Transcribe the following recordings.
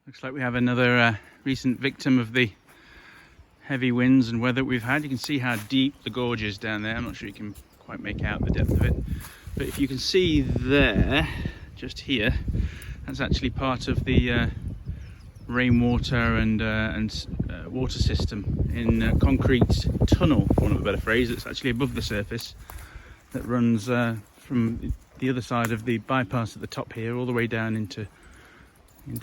Looks like we have another recent victim of the heavy winds and weather we've had. You can see how deep the gorge is down there. I'm not sure you can quite make out the depth of it, but if you can see there, just here, that's actually part of the rainwater and water system in a concrete tunnel, for want of a better phrase. It's actually above the surface that runs from the other side of the bypass at the top here all the way down into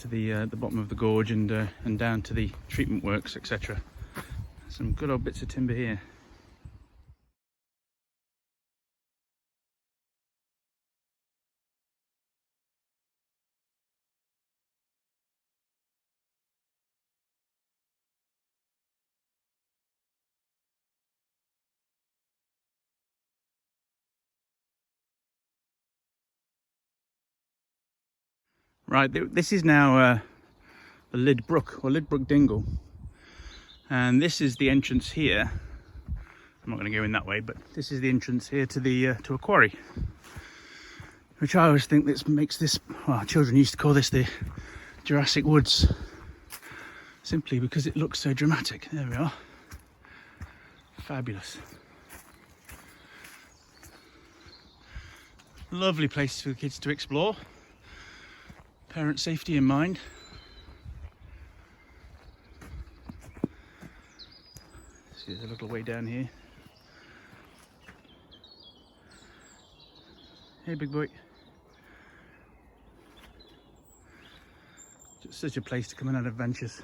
the bottom of the gorge and down to the treatment works, etc. Some good old bits of timber here. Right, this is now the Lyd Brook, or Coalbrookdale Dingle, and this is the entrance here. I'm not going to go in that way, but this is the entrance here to the to a quarry, which I always think this makes this, well, children used to call this the Jurassic Woods, simply because it looks so dramatic. There we are. Fabulous. Lovely place for the kids to explore. Parent safety in mind. See, there's a little way down here. Hey, big boy. Just such a place to come and have adventures.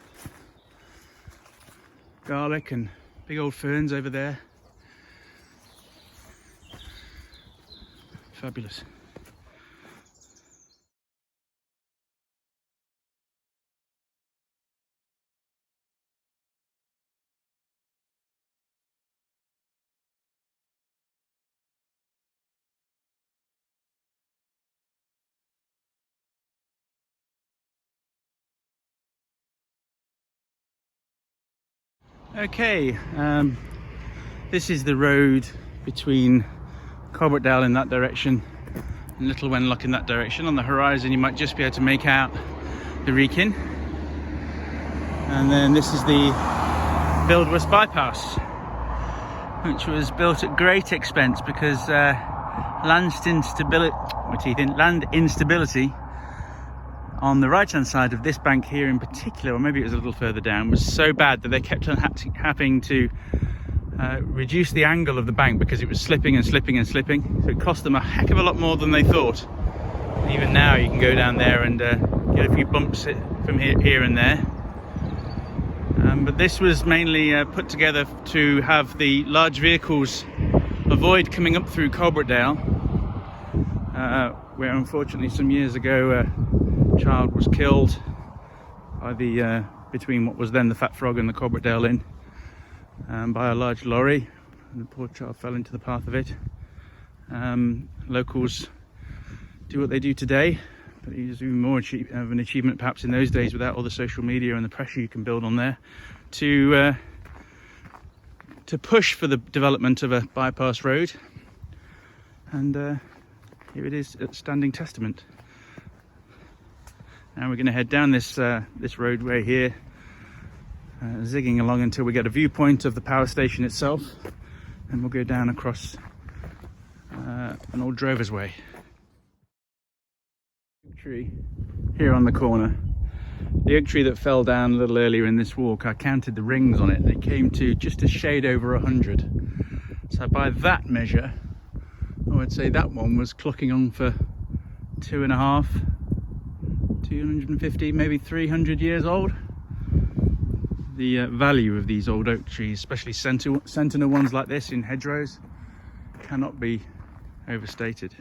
Garlic and big old ferns over there. Fabulous. Okay, this is the road between Coalbrookdale in that direction and Little Wenlock in that direction. On the horizon you might just be able to make out the Wrekin, and then this is the Buildwas bypass, which was built at great expense because land instability on the right hand side of this bank here in particular, or maybe it was a little further down, was so bad that they kept on having to reduce the angle of the bank because it was slipping and slipping and slipping. So it cost them a heck of a lot more than they thought. Even now you can go down there and get a few bumps from here and there. But this was mainly put together to have the large vehicles avoid coming up through Coalbrookdale, where unfortunately some years ago child was killed by the between what was then the Fat Frog and the Coalbrookdale Inn by a large lorry, and the poor child fell into the path of it. Locals do what they do today, but it was even more of an achievement perhaps in those days, without all the social media and the pressure you can build on there, to push for the development of a bypass road. And here it is, a standing testament. Now we're going to head down this roadway here, zigging along until we get a viewpoint of the power station itself, and we'll go down across an old drover's way. Oak tree here on the corner. The oak tree that fell down a little earlier in this walk, I counted the rings on it, and it came to just a shade over 100. So by that measure, I would say that one was clocking on for 250, maybe 300 years old. The value of these old oak trees, especially sentinel ones like this in hedgerows, cannot be overstated.